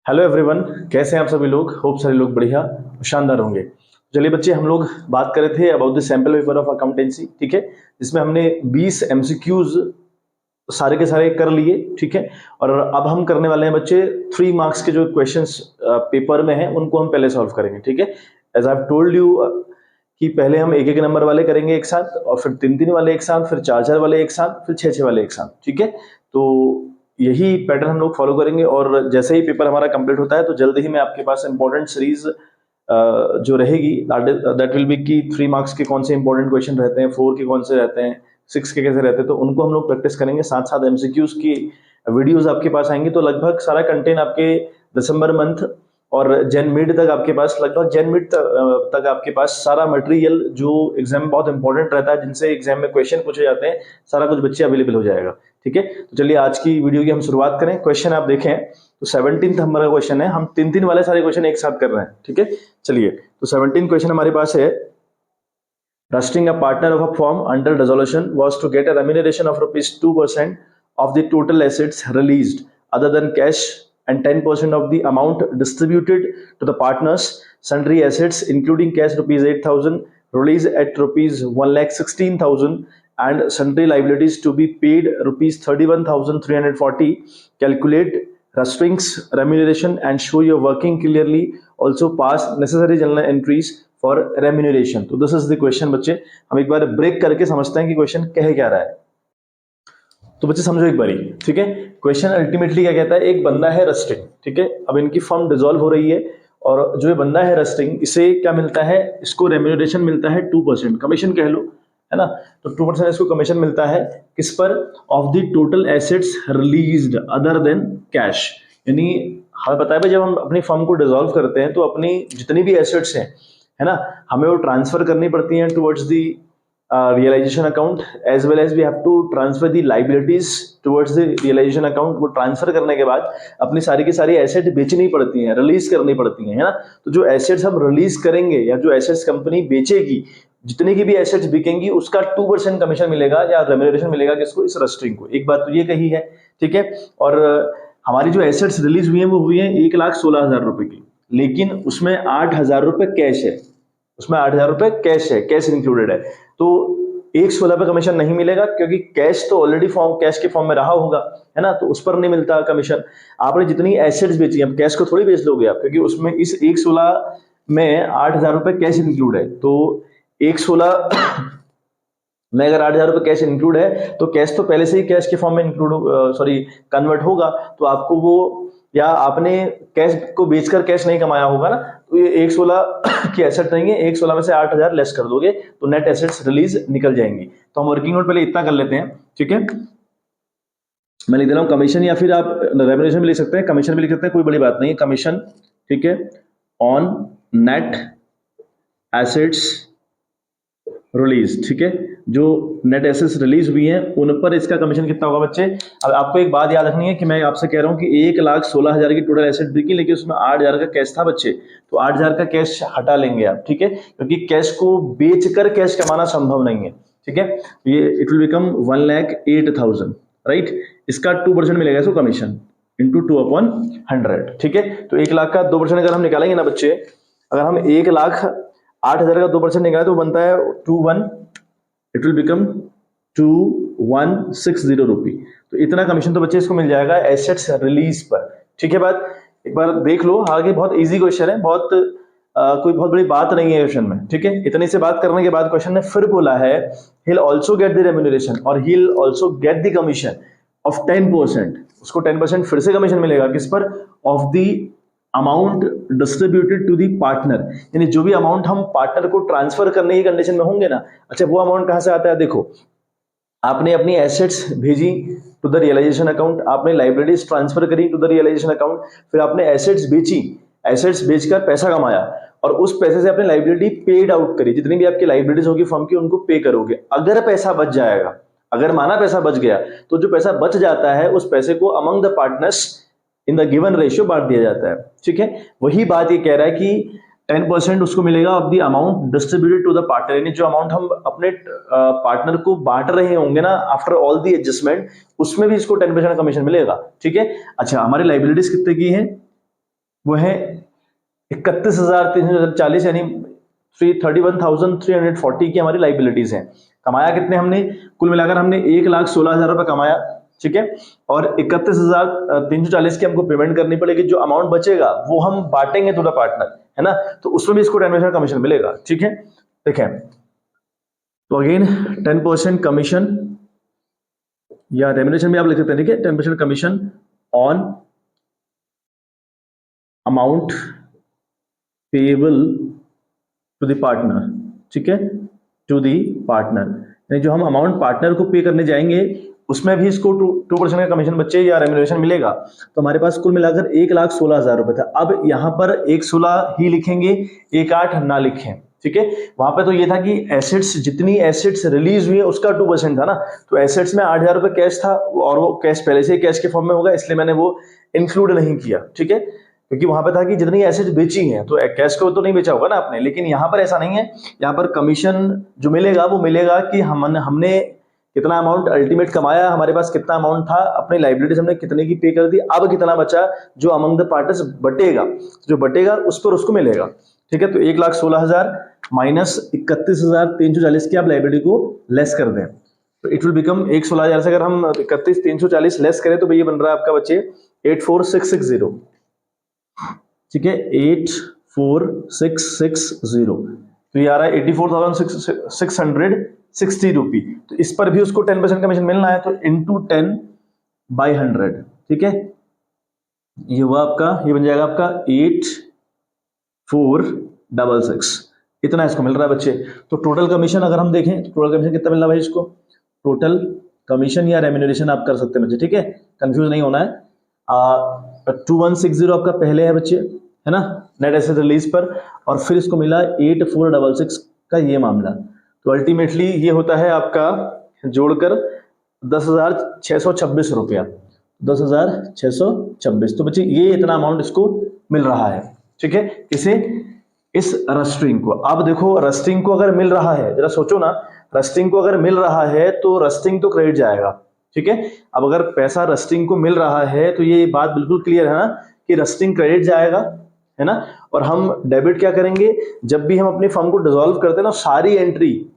Hello everyone, कैसे हैं आप सभी लोग। होप सारे लोग बढ़िया शानदार होंगे। चलिए बच्चे, हम लोग बात कर रहे थे about the sample paper of accountancy, ठीक है, जिसमें हमने 20 एमसीक्यूज सारे के सारे कर लिए, ठीक है। और अब हम करने वाले हैं बच्चे 3 मार्क्स के जो क्वेश्चंस पेपर में हैं उनको हम पहले सॉल्व करेंगे, ठीक है। As I have told you कि पहले हम एक एक नंबर वाले करेंगे एक साथ, और फिर 3 3 वाले एक साथ, फिर 4 4 वाले एक साथ, फिर 6 6 वाले एक साथ, ठीक है। तो यही पैटर्न हम लोग फॉलो करेंगे, और जैसे ही पेपर हमारा कंप्लीट होता है तो जल्द ही मैं आपके पास इंपॉर्टेंट सीरीज जो रहेगी दैट विल बी की 3 मार्क्स के कौन से इंपॉर्टेंट क्वेश्चन रहते हैं, 4 के कौन से रहते हैं, 6 के कैसे रहते हैं, तो उनको हम लोग प्रैक्टिस करेंगे। साथ साथ एमसीक्यूज की वीडियोस आपके पास आएंगी। तो लगभग सारा कंटेंट आपके दिसंबर मंथ और जैन मिड तक आपके पास, लगभग जैन मिड तक आपके पास सारा मटेरियल जो एग्जाम में बहुत इंपॉर्टेंट रहता है, जिनसे एग्जाम में क्वेश्चन पूछे जाते हैं, सारा कुछ बच्चे अवेलेबल हो जाएगा, ठीक है। तो चलिए आज की वीडियो की हम शुरुआत करें। क्वेश्चन आप देखें तो 17th हमारा क्वेश्चन है। हम 3 3 वाले सारे क्वेश्चन एक साथ कर रहे हैं, ठीक है। चलिए, तो 17 क्वेश्चन हमारे पास है। Trusting a partner of a firm under dissolution was to get a remuneration of rupees 2% of the total assets released other than cash and 10% of the amount distributed to the partners. Sundry assets including cash rupees 8,000 released at rupees 1,16,000 and sundry liabilities to be paid rupees 31,340. Calculate restricts remuneration and show your working clearly. Also pass necessary journal entries for remuneration. तो this is the question बच्चे। हम एक बार break करके समझते हैं कि question कह क्या रहा है। तो बच्चे समझो एक बारी, ठीक है। क्वेश्चन अल्टीमेटली क्या कहता है, एक बंदा है रस्टिंग, ठीक है। अब इनकी फर्म डिसॉल्व हो रही है, और जो ये बंदा है रस्टिंग, इसे क्या मिलता है, इसको रेम्यूनरेशन मिलता है 2%, कमीशन कह लो, है ना। तो 2% इसको कमीशन मिलता है किस पर, of the total assets released other than cash. यानी हमें पता है भाई, जब हम अपनी फर्म को डिसॉल्व करते हैं तो अपनी जितनी भी एसेट्स हैं, है ना, हमें वो ट्रांसफर करनी पड़ती हैं towards the realisation account, as well as we have to transfer the liabilities towards the realisation account. वो ट्रांसफर करने के बाद अपनी सारी की सारी एसेट बेचनी पड़ती हैं, रिलीज करनी पड़ती हैं, है ना। तो जो एसेट्स हम रिलीज करेंगे या जो एसेट्स कंपनी बेचेगी, जितनी की भी एसेट्स बिकेंगी, उसका 2% कमीशन मिलेगा या रेम्यूनरेशन मिलेगा किसको, इस रस्टिंग को। एक बात तो ये कही है, ठीक है। और हमारी जो एसेट्स रिलीज हुई हैं वो हुई हैं 1,16,000 रुपए की, लेकिन उसमें 8,000 रुपए कैश है, उसमें 8,000 रुपए कैश है, कैश इंक्लूडेड है। तो 1,16 पे कमीशन नहीं मिलेगा, क्योंकि कैश तो ऑलरेडी फॉर्म, कैश के फॉर्म में रहा होगा, है ना, तो उस पर नहीं मिलता कमीशन। आपने जितनी एसेट्स बेची, अब कैश को थोड़ी बेच लोगे आप, क्योंकि उसमें इस 1,16 में 8,000 रुपए कैश इंक्लूड है। तो 1,16 में अगर 8,000 रुपए कैश इंक्लूड है, तो कैश तो पहले से ही कैश के फॉर्म में इंक्लूड, सॉरी, कन्वर्ट होगा। तो आपको वो, या आपने कैश को बेचकर कैश नहीं कमाया होगा ना, तो ये 1,16 की एसेट नहीं है, 1,16 में से 8,000 लेस कर दोगे तो नेट एसेट्स रिलीज निकल जाएंगी। तो हम वर्किंग नोट पहले इतना कर लेते हैं, ठीक है। मैं लिख दे रहा हूं कमीशन, या फिर आप रेम्यूनरेशन भी लिख सकते हैं, कमीशन भी लिख सकते हैं, कोई बड़ी बात नहीं है, कमीशन, ठीक है, ऑन नेट एसेट्स रिलीज, ठीक है। जो नेट एसेट्स रिलीज हुई हैं उन पर इसका कमीशन कितना होगा बच्चे। अब आपको एक बात याद रखनी है कि मैं आपसे कह रहा हूं कि 1,16,000 की टोटल एसेट बिकी, लेकिन उसमें 8,000 का कैश था बच्चे, तो 8,000 का कैश हटा लेंगे आप, ठीक है, क्योंकि कैश को बेचकर कैश कमाना संभव नहीं है, ठीक है। ये इट विल बिकम 1,08,000, राइट। इसका 2% मिलेगा इसको कमीशन, इंटू 2/100, ठीक है। तो 1,00,000 का 2% अगर हम निकालेंगे ना बच्चे, अगर हम 1,08,000 का 2% निकाले तो बनता है 21, इट विल बिकम 2,160 रुपी। तो इतना कमीशन तो बच्चे इसको मिल जाएगा एसेट्स रिलीज पर, ठीक है। बात एक बार देख लो, हालांकि बहुत इजी क्वेश्चन है, बहुत कोई बहुत बड़ी बात नहीं है क्वेश्चन में, ठीक है। इतनी से बात करने के बाद क्वेश्चन ने फिर बोला है, he will also get the remuneration और he will also get the commission of 10%। उसको 10% फिर से कमीशन मिलेगा किस पर, of the amount distributed to the partner. यानी जो भी अमाउंट हम पार्टनर को ट्रांसफर करने की कंडीशन में होंगे ना, अच्छा वो अमाउंट कहां से आता है, देखो आपने अपनी एसेट्स भेजी टू द रियलाइजेशन अकाउंट, आपने लाइबिलिटीज ट्रांसफर करी टू द रियलाइजेशन अकाउंट, फिर आपने एसेट्स बेची, एसेट्स बेचकर पैसा कमाया, और उस पैसे से आपने लाइबिलिटी पेड आउट करी, जितनी भी आपकी लाइबिलिटीज होगी फर्म की उनको पे करोगे। अगर पैसा बच जाएगा, अगर माना पैसा बच गया, तो जो पैसा बच जाता है उस पैसे को among the partners in the given ratio बांट दिया जाता है, ठीक है। वही बात ये कह रहा है कि 10% उसको मिलेगा of the amount distributed to the partner, यानी जो अमाउंट हम अपने पार्टनर को बांट रहे होंगे ना आफ्टर ऑल द एडजस्टमेंट, उसमें भी इसको 10% कमीशन मिलेगा, ठीक है। अच्छा, हमारी लाइबिलिटीज कितने की है, वो है 31,340 यानी 31,340 की हमारी लाइबिलिटीज हैं। कमाया कितने हमने, कुल मिलाकर हमने 1,16,000 रुपए कमाया, ठीक है, और 31,340 की हमको पेमेंट करनी पड़ेगी। जो अमाउंट बचेगा वो हम बांटेंगे टू द पार्टनर, है ना, तो उसमें भी इसको 10% कमीशन मिलेगा, ठीक है। देखें तो अगेन 10% कमीशन या रेम्युनरेशन भी आप लिख सकते हैं, ठीक है, 10% commission on amount payable to the partner, ठीक है, टू द पार्टनर, जो हम अमाउंट पार्टनर को पे करने जाएंगे उसमें भी इसको 2% का कमीशन बच्चे या रेम्युनरेशन मिलेगा। तो हमारे पास कुल मिलाकर 1,16,000 रुपए था। अब यहां पर 1,16 ही लिखेंगे, 1,8 ना लिखें, ठीक है। वहां पे तो ये था कि एसेट्स, जितनी एसेट्स रिलीज हुई है उसका 2% था ना, तो एसेट्स में 8,000 रुपए कैश था और वो कैश पहले से ही कैश के फॉर्म में होगा, इसलिए मैंने वो इंक्लूड नहीं किया, ठीक है, क्योंकि वहां पे था कि जितनी एसेट्स बेची हैं तो कैश को तो नहीं बेचा होगा ना आपने। लेकिन यहां पर ऐसा नहीं है, यहां पर कमीशन जो मिलेगा वो मिलेगा कि हमने कितना अमाउंट अल्टीमेट कमाया, हमारे पास कितना अमाउंट था, अपनी लाइबिलिटीज हमने कितने की पे कर दी, अब कितना बचा जो अमंग द पार्टनर्स बटेगा, जो बटेगा उस पर उसको मिलेगा, ठीक है। तो 1,16,000 माइनस 31,340 की आप लाइबिलिटी को लेस कर दें तो इट विल बिकम 1,16,000 से अगर हम 31,340 लेस करें तो ये बन रहा है आपका बच्चे 84,660, ठीक है, 84,660, तो ये आ रहा है 84,660 रुपी। तो इस पर भी उसको 10% कमीशन मिलना है, तो इंटू 10/100, ठीक है, ये हुआ आपका, ये बन जाएगा आपका 8466, इतना इसको मिल रहा है बच्चे। तो टोटल कमीशन अगर हम देखें तो टोटल कमीशन कितना मिल रहा है भाई इसको, टोटल कमीशन या रेम्युनरेशन आप कर सकते हैं बच्चे, ठीक है, कंफ्यूज नहीं होना है। 2160 आपका पहले है बच्चे, है ना, नेट एसेट रिलीज पर, और फिर इसको मिला 8466 का ये मामला। तो अल्टीमेटली ये होता है आपका जोड़कर 10,626 रुपया, 10,626। तो बच्चे ये इतना अमाउंट इसको मिल रहा है, ठीक है, इसे इस रस्टिंग को। अब देखो रस्टिंग को अगर मिल रहा है, जरा सोचो ना, रस्टिंग को अगर मिल रहा है तो रस्टिंग तो क्रेडिट जाएगा, ठीक है। अब अगर पैसा रस्टिंग को मिल रहा है तो ये बात बिल्कुल क्लियर है ना कि रस्टिंग क्रेडिट जाएगा, है ना, और हम डेबिट क्या करेंगे, जब भी हम अपनी फर्म को डिसॉल्व करते हैं ना, सारी एंट्री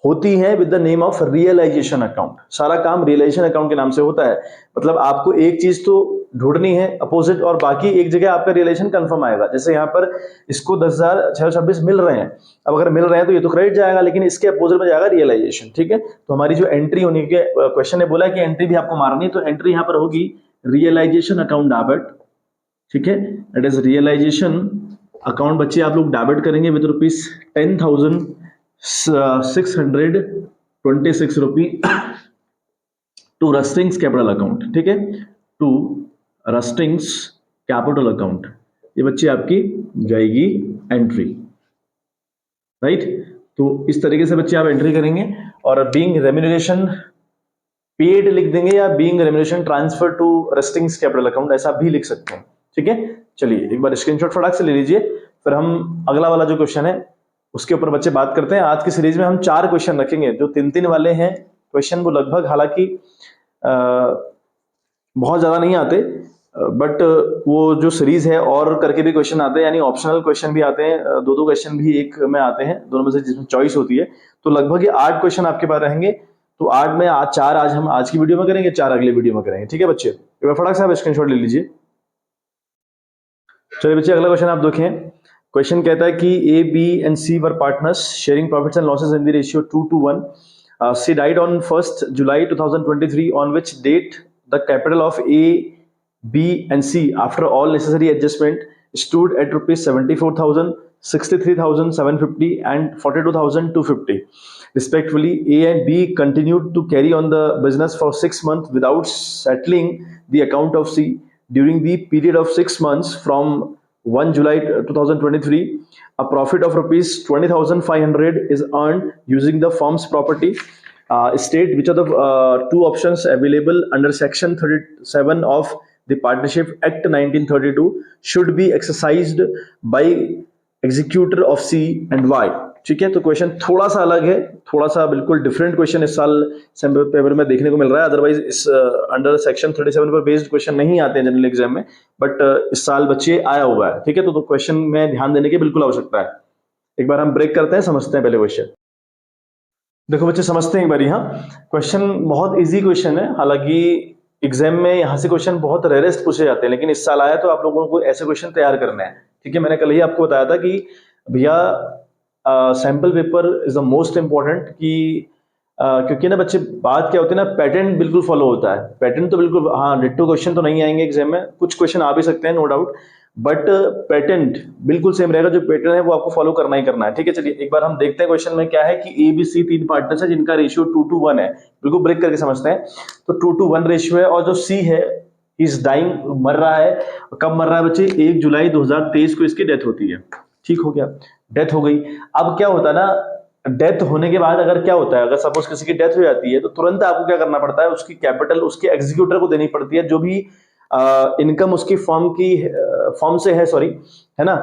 होती है with the name of realisation account, सारा काम रियलाइजेशन अकाउंट के नाम से होता है। मतलब आपको एक चीज तो ढूंढनी है अपोजिट, और बाकी एक जगह आपका रियलाइजेशन कंफर्म आएगा। जैसे यहाँ पर इसको 10,626 मिल रहे हैं, अब अगर मिल रहे हैं तो ये तो क्रेडिट जाएगा, लेकिन इसके अपोजिट में जाएगा रियलाइजेशन, ठीक है। तो हमारी जो एंट्री होने के क्वेश्चन ने बोला कि एंट्री भी आपको मारनी है, तो एंट्री यहाँ पर होगी रियलाइजेशन अकाउंट डेबिट, ठीक है, इट इज रियलाइजेशन अकाउंट बच्चे आप लोग डेबिट करेंगे with ₹10,626 rupee to Rustings capital account, ठीक है, टू रस्टिंग्स कैपिटल अकाउंट, ये बच्चे आपकी जाएगी एंट्री, राइट। तो इस तरीके से बच्चे आप एंट्री करेंगे, और बीइंग रेम्युनरेशन पेड लिख देंगे या being remuneration transfer to Rustings capital account ऐसा भी लिख सकते हैं, ठीक है। चलिए एक बार स्क्रीनशॉट फटाक से ले लीजिए, फिर हम अगला वाला जो क्वेश्चन है उसके ऊपर बच्चे बात करते हैं। आज की सीरीज में हम 4 क्वेश्चन रखेंगे, जो 3-3 वाले हैं क्वेश्चन, वो लगभग हालांकि बहुत ज्यादा नहीं आते, बट वो जो सीरीज है और करके भी क्वेश्चन आते हैं, यानी ऑप्शनल क्वेश्चन भी आते हैं, 2-2 क्वेश्चन भी एक में आते हैं, दोनों में से जिसमें चॉइस होती है। तो लगभग ये 8 क्वेश्चन आपके पास रहेंगे। तो 8 में आज 4 आज हम आज की वीडियो में करेंगे, 4 अगली वीडियो में करेंगे, ठीक है बच्चे। एक बार फटाक से आप स्क्रीनशॉट ले लीजिए। चलिए बच्चे अगला क्वेश्चन आप देखें। क्वेश्चन कहता है कि A, B and C were partners sharing profits and losses in the ratio 2:1. She died on 1st July 2023, on which date the capital of A, B and C after all necessary adjustment stood at rupees 74,000, 63,750 and 42,250 respectively. A and B continued to carry on the business for 6 months without settling the account of C. During the period of 6 months from 1 July 2023, a profit of rupees 20,500 is earned using the firm's property. State which are the 2 options available under section 37 of the Partnership Act 1932 should be exercised by executor of C and Y. ठीक है, तो question थोड़ा सा अलग है, थोड़ा सा बिल्कुल डिफरेंट क्वेश्चन इस साल सैम्पल पेपर में देखने को मिल रहा है। अदरवाइज इस अंडर सेक्शन 37 पर बेस्ड क्वेश्चन नहीं आते हैं जनरल एग्जाम में, बट इस साल बच्चे आया हुआ है। ठीक है, तो क्वेश्चन में ध्यान देने की बिल्कुल आवश्यकता है। एक बार हम ब्रेक करते हैं, समझते हैं पहले क्वेश्चन। देखो बच्चे, समझते हैं एक बार। यहाँ क्वेश्चन बहुत इजी क्वेश्चन है, हालांकि एग्जाम में यहाँ से क्वेश्चन बहुत रेयरेस्ट पूछे जाते हैं, लेकिन इस साल आया तो आप लोगों को ऐसे क्वेश्चन तैयार करने हैं। ठीक है, मैंने कल ही आपको बताया था कि भैया sample paper is the most important, कि क्योंकि ना बच्चे बात क्या होती है ना, पैटर्न बिल्कुल फॉलो होता है। पैटर्न तो बिल्कुल, हाँ डिट्टो क्वेश्चन तो नहीं आएंगे एग्जाम में, कुछ क्वेश्चन आ भी सकते हैं नो डाउट, बट पैटर्न बिल्कुल सेम रहेगा। जो पैटर्न है वो आपको फॉलो करना ही करना है। ठीक है, चलिए एक बार हम देखते हैं क्वेश्चन में क्या है कि ए बी सी 3 पार्टनर्स है जिनका रेशियो 2:1 है। बिल्कुल ब्रेक करके समझते हैं। तो 2:1 रेशियो है, और जो सी है इज डाइंग, मर रहा है। कब मर रहा है बच्चे? 1 जुलाई 2023 को इसकी डेथ होती है। ठीक हो गया, डेथ हो गई। अब क्या होता है ना, डेथ होने के बाद अगर क्या होता है, अगर सपोज किसी की डेथ हो जाती है तो तुरंत आपको क्या करना पड़ता है, उसकी कैपिटल उसके एग्जीक्यूटर को देनी पड़ती है। जो भी इनकम उसकी फॉर्म से है, सॉरी, है ना,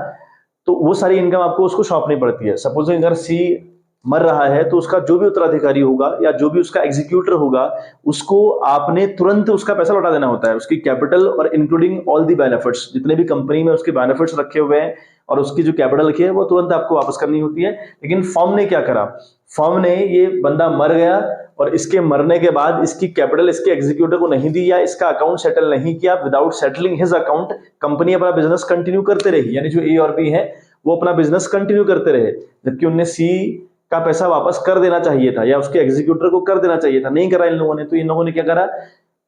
तो वो सारी इनकम आपको उसको सौंपनी पड़ती है। सपोज अगर सी मर रहा है तो उसका जो भी उत्तराधिकारी होगा या जो भी उसका एग्जीक्यूटर होगा, उसको आपने तुरंत उसका पैसा लौटा देना होता है, उसकी कैपिटल और इंक्लूडिंग ऑल दी बेनिफिट्स, जितने भी कंपनी में उसके बेनिफिट्स रखे हुए हैं और उसकी जो कैपिटल रखी है वो तुरंत आपको वापस करनी होती है। लेकिन फर्म ने क्या करा, फर्म ने, ये बंदा मर गया और इसके मरने के बाद इसकी कैपिटल इसके एग्जीक्यूटर को नहीं दी या इसका अकाउंट सेटल नहीं किया, without settling his account company अपना बिजनेस कंटिन्यू करते रही। यानी जो ए और बी है वो अपना बिजनेस कंटिन्यू करते रहे, जबकि उनने सी का पैसा वापस कर देना चाहिए था या उसके एग्जीक्यूटर को कर देना चाहिए था, नहीं करा इन लोगों ने। तो इन लोगों ने क्या करा,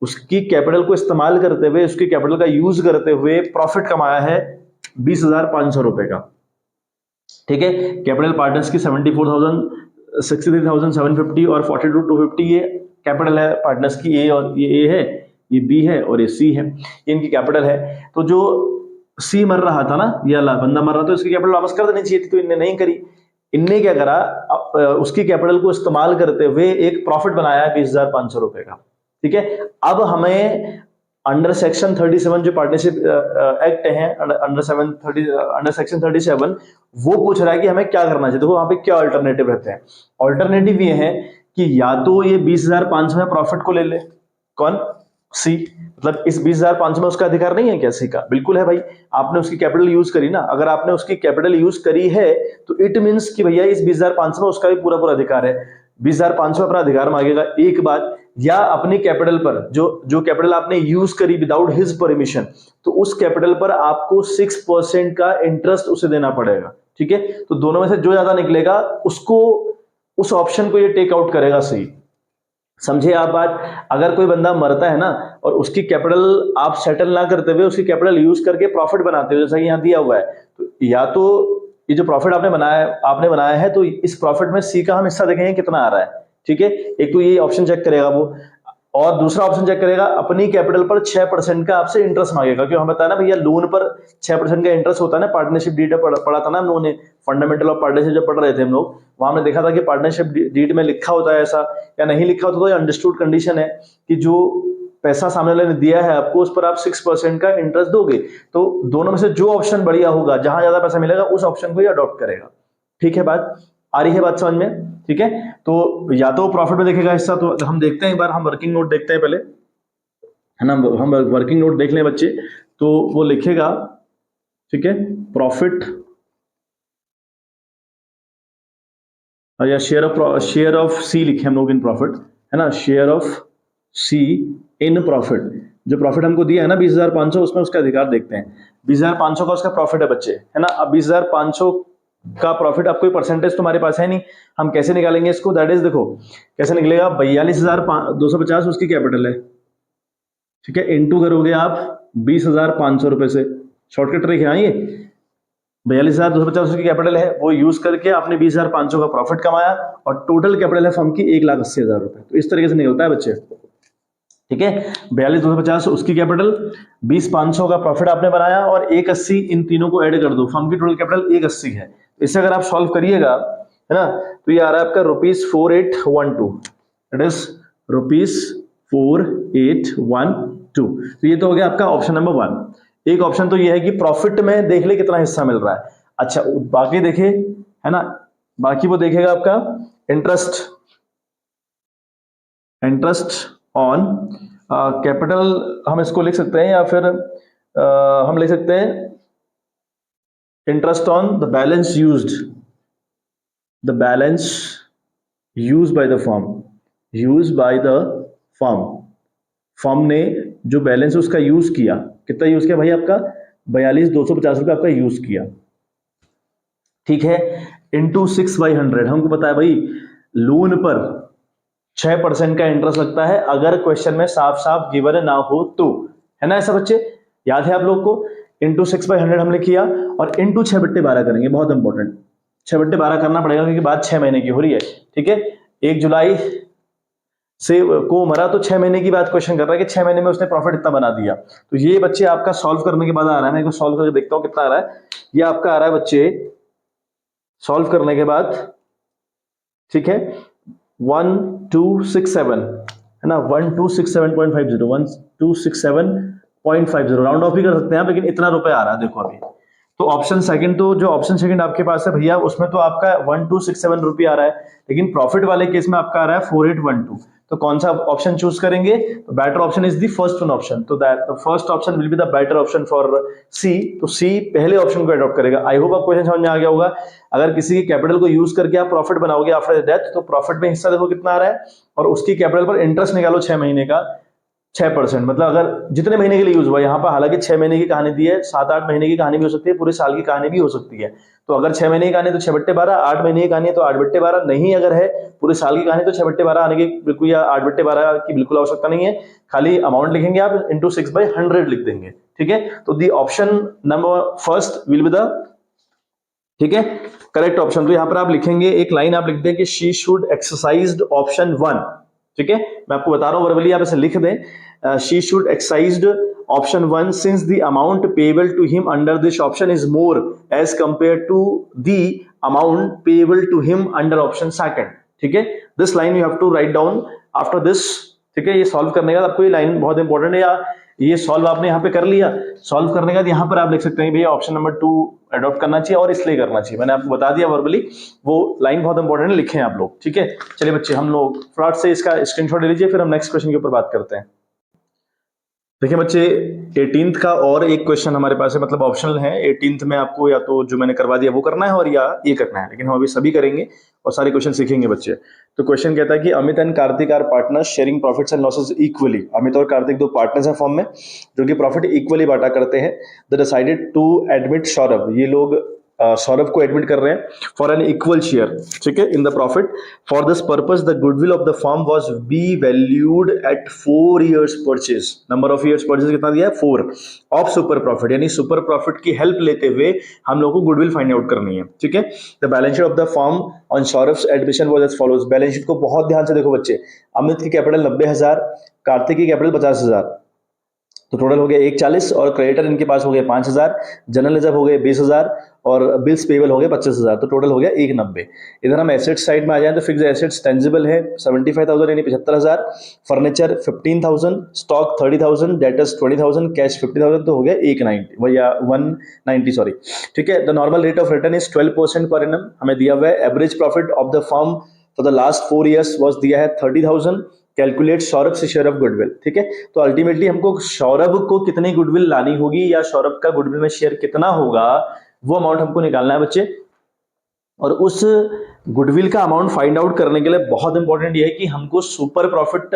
उसकी कैपिटल को इस्तेमाल करते हुए, उसकी कैपिटल का यूज करते हुए प्रॉफिट कमाया है 20,500 रुपए का। ठीक है, कैपिटल पार्टनर्स की 74,000, 63,750 और 42,250 ये कैपिटल है पार्टनर्स की। ए और ये ए है, ये बी है और ये सी है, ये इनकी कैपिटल है। तो जो सी मर रहा था ना, ये अल्लाह बंदा मर रहा था, तो इसकी कैपिटल वापस कर देनी चाहिए थी, तो इनने नहीं करी। इनने क्या करा, उसकी कैपिटल को इस्तेमाल करते हुए एक प्रॉफिट बनाया है 20,500 रुपए का। ठीक है, अब हमें अंडर सेक्शन 37 जो पार्टनरशिप एक्ट है, अंडर सेक्शन 37 वो पूछ रहा है कि हमें क्या करना चाहिए। देखो वहां पे क्या अल्टरनेटिव रहते हैं। अल्टरनेटिव ये है कि या तो ये 20,500 में प्रॉफिट को ले ले, कौन? सी। मतलब इस 20,500 में उसका अधिकार नहीं है क्या सी का? बिल्कुल है भाई, आपने उसकी कैपिटल यूज करी ना। अगर आपने उसकी कैपिटल यूज करी है तो इट मींस कि भैया इस 20,500 में उसका भी पूरा पूरा अधिकार है। 20,500 अपना अधिकार मांगेगा, एक बात, या अपनी कैपिटल पर जो जो कैपिटल आपने यूज करी विदाउट हिज परमिशन, तो उस कैपिटल पर आपको 6% का इंटरेस्ट उसे देना पड़ेगा। ठीक है, तो दोनों में से जो ज्यादा निकलेगा उसको, उस ऑप्शन को ये टेक आउट करेगा सी। समझे आप बात? अगर कोई बंदा मरता है ना और उसकी कैपिटल आप सेटल ना करते हुए उसकी कैपिटल यूज करके प्रॉफिट बनाते हो, जैसा कि यहाँ दिया हुआ है, तो या तो ये जो प्रॉफिट आपने बनाया है तो इस प्रॉफिट में सी का हम हिस्सा देखेंगे कितना आ रहा है। ठीक है, एक तो ये ऑप्शन चेक करेगा वो, और दूसरा ऑप्शन चेक करेगा अपनी कैपिटल पर 6% का आपसे इंटरेस्ट मांगेगा। क्यों? हमें बताया ना भैया, लोन पर 6% का इंटरेस्ट होता है ना। पार्टनरशिप डीड पढ़ा था ना हम लोगों ने, फंडामेंटल ऑफ पार्टनरशिप जब पढ़ रहे थे हम लोग, वहां हमने देखा था कि पार्टनरशिप डीड में लिखा होता है ऐसा या नहीं लिखा होता, तो ये अंडरस्टूड कंडीशन है कि जो पैसा सामने वाले ने दिया है आपको, उस पर आप 6% का इंटरेस्ट दोगे। तो दोनों में से जो ऑप्शन बढ़िया होगा, जहां ज्यादा पैसा मिलेगा, उस ऑप्शन को ये अडॉप्ट करेगा। ठीक है, बात आ रही है, बात समझ में? ठीक है, तो या तो प्रॉफिट में देखेगा हिस्सा। तो हम देखते हैं एक बार, हम वर्किंग नोट देखते हैं पहले, है ना। हम वर्किंग नोट देख लें बच्चे, तो वो लिखेगा, ठीक है, प्रॉफिट या शेयर ऑफ सी लिखे हम लोग इन प्रॉफिट, है ना, share of C in profit. जो प्रॉफिट हमको दिया है ना 20,500, उसमें उसका अधिकार देखते हैं। 20,500 का उसका प्रॉफिट है बच्चे, है ना। अब 20,500 का प्रॉफिट, अब कोई परसेंटेज तुम्हारे पास है नहीं, हम कैसे निकालेंगे इसको? दैट इज, देखो कैसे निकलेगा, 42,250 उसकी कैपिटल है, ठीक है, इनटू करोगे आप 20,500 रुपए से। शॉर्टकट ट्रिक है ये। 42,250 की कैपिटल है, वो यूज करके आपने 20,500 का प्रॉफिट कमाया, और टोटल कैपिटल है फर्म की 1,80,000 रुपए। तो इस तरीके से निकलता है बच्चे। ठीक है, 42,250 उसकी कैपिटल, 20,500 का प्रॉफिट आपने बनाया, और 1,80 इन तीनों को ऐड कर दो, फर्म की टोटल कैपिटल 1,80 है। इसे अगर आप सॉल्व करिएगा, है ना, तो ये आ रहा है आपका ₹4812, इट इज ₹4812। तो ये तो हो गया आपका ऑप्शन नंबर 1। एक ऑप्शन तो ये है कि प्रॉफिट में देख ले कितना हिस्सा मिल रहा है। अच्छा बाकी देखे है ना, बाकी वो देखेगा आपका इंटरेस्ट, इंटरेस्ट ऑन कैपिटल, हम इसको लिख सकते हैं या फिर हम लिख सकते हैं interest on the balance used, the balance use by the firm, use by the firm, firm ने जो बैलेंस उसका यूज किया, कितना यूज किया भाई आपका 42,250 रुपये आपका यूज किया, ठीक है, इंटू 6/100। हमको पता है भाई लोन पर 6% का इंटरेस्ट लगता है अगर क्वेश्चन में साफ साफ गिवन ना हो तो, है ना ऐसा बच्चे, याद है आप लोग को। इंटू 6/100 हमने किया और इंटू 6/12 करेंगे, बहुत इंपॉर्टेंट 6/12 करना पड़ेगा क्योंकि बात 6 महीने की हो रही है, ठीक है। 1 जुलाई से को मरा तो 6 महीने की बात क्वेश्चन कर रहा है कि 6 महीने में उसने प्रॉफिट इतना बना दिया। तो ये बच्चे आपका सॉल्व करने के बाद आ रहा है, मैं इसको सॉल्व करके देखता हूं कितना आ रहा है। ये आपका आ रहा है बच्चे सॉल्व करने के बाद, ठीक है, 1267 है ना, 1267.50, 1267.50 राउंड ऑफ भी कर सकते हैं आप, लेकिन इतना रुपए आ रहा है देखो अभी। तो ऑप्शन सेकंड, तो जो ऑप्शन सेकंड आपके पास है भैया उसमें तो आपका 1267 रुपये आ रहा है, लेकिन प्रॉफिट वाले केस में आपका आ रहा है 4812। तो कौन सा ऑप्शन चूज करेंगे, तो better option is the first one option, तो that the first option will be the better option for C. तो सी पहले ऑप्शन को अडॉप्ट करेगा। आई होप आपको क्वेश्चन समझ में आ गया होगा। अगर किसी की कैपिटल को यूज करके आप प्रॉफिट बनाओगे आफ्टर डेथ, तो प्रॉफिट में हिस्सा देखो कितना आ रहा है और उसकी कैपिटल पर इंटरेस्ट निकालो 6 महीने का 6%, मतलब अगर जितने महीने के लिए यूज हुआ, यहाँ पर हालांकि 6 महीने की कहानी दी है, 7-8 महीने की कहानी भी हो सकती है, पूरे साल की कहानी भी हो सकती है। तो अगर 6 महीने की कहानी तो 6/12, 8 महीने की कहानी है तो 8/12, नहीं अगर है पूरे साल की कहानी तो 6/12 आने की बिल्कुल या 8/12 की बिल्कुल आवश्यकता नहीं है, खाली अमाउंट लिखेंगे आप इंटू 6/100 लिख देंगे, ठीक है। तो the option number first will be the, ठीक है, करेक्ट ऑप्शन। तो यहां पर आप लिखेंगे एक लाइन आप लिख दें कि शी शुड एक्सरसाइज्ड ऑप्शन 1, ठीक है, मैं आपको बता रहा हूं वर्बली आप इसे लिख दें, she should exercised option 1 since the amount payable to him under this option is more as compare to the amount payable to him under option second, ठीक है। This line you have to write down after this, ठीक है। ये solve करने का आपको ये line बहुत इंपॉर्टेंट है, या ये सॉल्व आपने यहाँ पे कर लिया, सॉल्व करने के बाद यहाँ पर आप लिख सकते हैं भैया ऑप्शन नंबर 2 अडॉप्ट करना चाहिए और इसलिए करना चाहिए, मैंने आपको बता दिया वर्बली, वो लाइन बहुत इंपॉर्टेंट है, लिखें आप लोग, ठीक है। चलिए बच्चे हम लोग फ्रॉड से इसका स्क्रीनशॉट ले लीजिए, फिर हम नेक्स्ट क्वेश्चन के ऊपर बात करते हैं। देखिए बच्चे 18th का और एक क्वेश्चन हमारे पास है, मतलब ऑप्शनल है। 18th में आपको या तो जो मैंने करवा दिया वो करना है और या ये करना है, लेकिन हम अभी सभी करेंगे और सारे क्वेश्चन सीखेंगे बच्चे। तो क्वेश्चन कहता है कि Amit and Kartik are partners sharing profits and losses equally. Amit और कार्तिक दो पार्टनर्स हैं फॉर्म में जो कि प्रॉफिट इक्वली बांटा करते हैं। They decided to admit Saurabh, ये लोग सौरभ को एडमिट कर रहे हैं फॉर एन इक्वल शेयर, ठीक है, in the profit. For this purpose the goodwill of the firm was be valued at 4 years purchase. Number of years purchase कितना दिया है 4 ऑफ सुपर प्रॉफिट, यानी सुपर प्रॉफिट की हेल्प लेते हुए हम लोग को गुडविल फाइंड आउट करनी है, ठीक है। The balance sheet of the firm on Saurabh's admission was as follows. Balance sheet को बहुत ध्यान से देखो बच्चे, अमित की कैपिटल 90,000, कार्तिक की कैपिटल 50,000, तो टोटल हो गया 140 और क्रेडिटर इनके पास हो गए 5,000, जनरल रिजर्व हो गए 20,000 और बिल्स पेबल हो गए 25,000, तो टोटल हो गया 190। इधर हम एसेट साइड में आ जाए तो फिक्स एसेट्स टेंजिबल है 75,000 यानी 75,000, फर्नीचर 15,000, स्टॉक 30,000, डेटर्स 20,000, कैश 50,000, तो हो गया 190 या 190 सॉरी, ठीक है। The normal rate of return is 12% per annum हमें दिया हुआ है। Average profit of the firm for the last 4 years was दिया है 30,000। कैलकुलेट सौरभ से शेयर ऑफ गुडविल, ठीक है। तो अल्टीमेटली हमको सौरभ को कितनी गुडविल लानी होगी या सौरभ का गुडविल में शेयर कितना होगा वो अमाउंट हमको निकालना है बच्चे। और उस गुडविल का अमाउंट फाइंड आउट करने के लिए बहुत इंपॉर्टेंट ये है कि हमको सुपर प्रॉफिट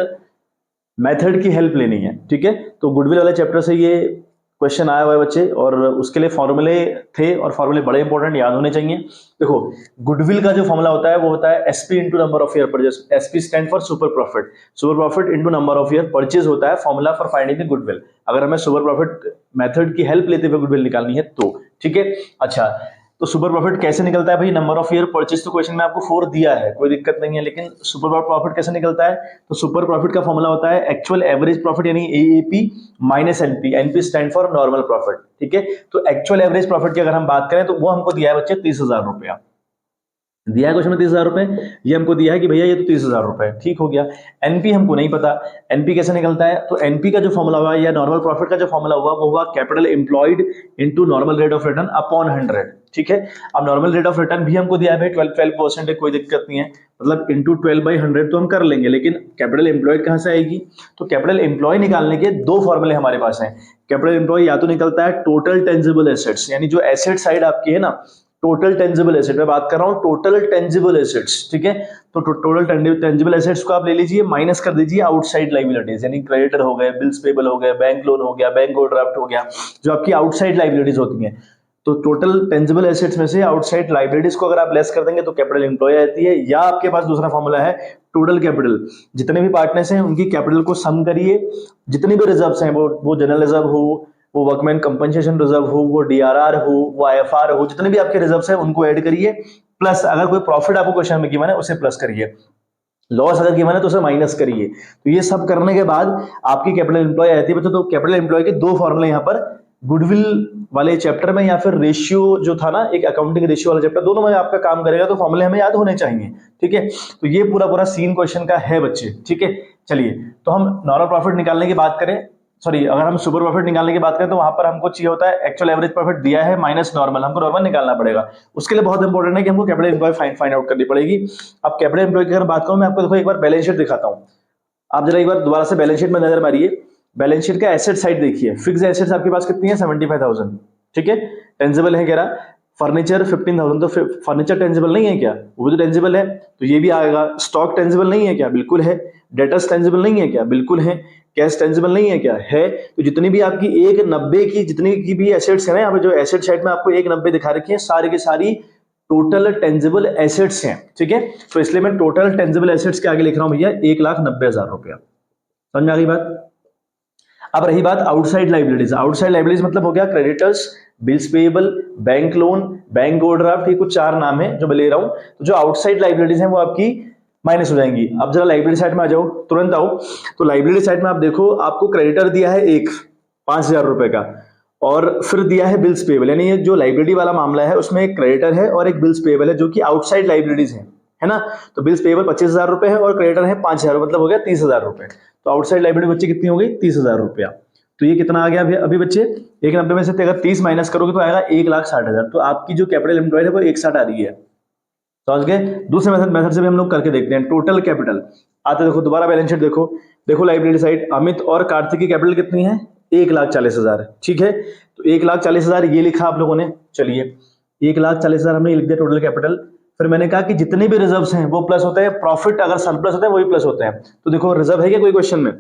मेथड की हेल्प लेनी है, ठीक है। तो गुडविल वाले चैप्टर से ये क्वेश्चन आया हुआ है बच्चे और उसके लिए फॉर्मूले थे और फॉर्मूले बड़े इंपॉर्टेंट याद होने चाहिए। देखो गुडविल का जो फॉर्मूला होता है वो होता है SP into number of year purchase. SP stand for super profit, super profit into number of year purchase होता है formula for finding the goodwill, अगर हमें सुपर प्रॉफिट मेथड की हेल्प लेते हुए गुडविल निकालनी है तो, ठीक है। अच्छा तो सुपर प्रॉफिट कैसे निकलता है भाई, नंबर ऑफ ईयर परचेज तो क्वेश्चन में आपको 4 दिया है, कोई दिक्कत नहीं है, लेकिन सुपर प्रॉफिट कैसे निकलता है, तो सुपर प्रॉफिट का फॉर्मूला होता है एक्चुअल एवरेज प्रॉफिट यानी AAP minus NP, NP stand for normal profit, ठीक है। तो एक्चुअल एवरेज प्रॉफिट की अगर हम बात करें तो वो हमको दिया है बच्चे 30,000 रुपया, दिया है क्वेश्चन में 30,000 रुपए, ये हमको दिया है कि भैया ये तो 30,000 रुपए, ठीक हो गया। एनपी हमको नहीं पता, एनपी कैसे निकलता है, तो एनपी का जो फॉर्मूला हुआ या नॉर्मल प्रॉफिट का जो फॉर्मूला हुआ वो हुआ capital employed into normal rate of return upon 100, ठीक है। अब नॉर्मल रेट ऑफ रिटर्न भी हमको दिया है भाई 12% है, कोई दिक्कत नहीं है, मतलब इंटू 12/100 तो हम कर लेंगे, लेकिन कैपिटल एम्प्लॉयड कहां से आएगी, तो कैपिटल एम्प्लॉय निकालने के दो फॉर्मूले हमारे पास हैं। कैपिटल एम्प्लॉय या तो निकलता है टोटल टेंजिबल एसेट्स, यानी जो एसेट साइड आपकी है ना, टोटल टेंजिबल एसेट में बात कर रहा हूं, टोटल टेंजिबल एसेट्स, ठीक है। तो टोटल टेंजिबल एसेट्स को आप ले लीजिए, माइनस कर दीजिए आउटसाइड लाइबिलिटीज, यानी क्रेडिटर हो गए, बिल्स पेबल हो गए, बैंक लोन हो गया, बैंक ओवरड्राफ्ट हो गया, जो आपकी आउटसाइड लाइबिलिटीज होती हैं। तो टोटल टेंजिबल एसेट्स में से आउटसाइड लाइबिलिटीज को अगर आप लेस कर देंगे तो कैपिटल एम्प्लॉय आती है, या आपके पास दूसरा फॉर्मूला है टोटल कैपिटल, जितने भी पार्टनर्स हैं उनकी कैपिटल को सम करिए, जितनी भी रिजर्व्स हैं, वो जनरल रिजर्व हो, वो वर्कमैन कंपनसेशन रिजर्व हो, वो डीआरआर हो, वो आईएफआर हो, जितने भी आपके रिजर्व्स हैं उनको ऐड करिए, प्लस अगर कोई प्रॉफिट आपको क्वेश्चन में गिवन है उसे प्लस करिए, लॉस अगर गिवन है तो उसे माइनस करिए। तो ये सब करने के बाद आपकी कैपिटल एम्प्लॉय आती है बच्चों। तो कैपिटल एम्प्लॉय के दो फॉर्मूले यहाँ पर गुडविल वाले चैप्टर में या फिर रेशियो जो था ना, एक अकाउंटिंग रेशियो वाला चैप्टर, दोनों में आपका काम करेगा, तो फॉर्मूले हमें याद होने चाहिए, ठीक है। तो ये पूरा पूरा सीन क्वेश्चन का है बच्चे, ठीक है। चलिए, तो हम नॉर्मल प्रॉफिट निकालने की बात करें, सॉरी अगर हम सुपर प्रॉफिट निकालने की बात करें तो वहां पर हमको चाहिए होता है एक्चुअल एवरेज प्रॉफिट दिया है माइनस नॉर्मल, हमको नॉर्मल निकालना पड़ेगा। उसके लिए बहुत इंपॉर्टेंट है कि हमको कैपिटल एम्प्लॉय फाइंड आउट करनी पड़ेगी। अब कैपिटल एम्प्लॉय की अगर बात करूं, मैं आपको देखो एक बार बैलेंस शीट दिखाता हूं, आप जरा एक बार दोबारा से बैलेंस शीट में नजर मारिए। बैलेंस शीट का एसेट साइड देखिए, फिक्स एसेट्स आपके पास कितनी है, 75,000, ठीक है। टेंजिबल है कह रहा फर्नीचर 15,000, तो फर्नीचर टेंजिबल नहीं है क्या, वो भी तो टेंजिबल है, तो ये भी आएगा। स्टॉक टेंजिबल नहीं है क्या, बिल्कुल है। डेटर्स टेंजिबल नहीं है क्या, बिल्कुल है। कैश टेंजिबल नहीं है क्या, है। तो जितनी भी आपकी 190 की जितनी की भी एसेट्स है ना, यहाँ पे जो एसेट साइड में आपको 190 दिखा रखी है, सारी की सारी टोटल टेंजिबल एसेट्स हैं, ठीक है। तो इसलिए मैं टोटल टेंजिबल एसेट्स के आगे लिख रहा हूं भैया 1,90,000 रुपया। समझ में आ गई बात। अब रही बात आउटसाइड लाइबिलिटीज, आउटसाइड लाइबिलिटीज मतलब हो गया creditors, bills payable, bank loan, bank overdraft, ये कुछ चार नाम है जो मैं ले रहा हूं। तो जो आउटसाइड लाइबिलिटीज हैं वो आपकी माइनस हो जाएंगी। अब जरा लाइबिलिटी साइड में आ जाओ, तुरंत आओ। तो लाइबिलिटी साइड में आप देखो, आपको क्रेडिटर दिया है एक 5,000 रुपए का, और फिर दिया है बिल्स पेएबल, यानी ये जो लाइबिलिटी वाला मामला है उसमें एक क्रेडिटर है और एक बिल्स पेएबल है, जो कि आउटसाइड लाइबिलिटीज है ना। तो बिल्स पेएबल 25,000 रुपए है और क्रेडिटर है 5,000, मतलब हो गया 30,000 रुपए। तो आउटसाइड लाइबिलिटी बच्चे कितनी हो गई, 30,000 रुपया। तो ये कितना आ गया अभी बच्चे, 190 में से अगर 30 माइनस करोगे तो आएगा 1,60,000। तो आपकी जो कैपिटल एम्प्लॉयड है वो 160 आ रही है, समझ गए। दूसरे मेथड से भी हम लोग करके देखते हैं। टोटल कैपिटल आते, देखो दोबारा बैलेंस शीट देखो, देखो लाइबिलिटी साइड, अमित और कार्तिक की कैपिटल कितनी है, 1,40,000, ठीक है। तो 1,40,000 ये लिखा आप लोगों ने, चलिए 1,40,000 हमने लिख दिया टोटल कैपिटल। फिर मैंने कहा कि जितने भी रिजर्व्स हैं वो प्लस होते हैं, प्रॉफिट अगर सरप्लस होते हैं वो भी प्लस होते हैं। तो देखो रिजर्व है क्या कोई क्वेश्चन में,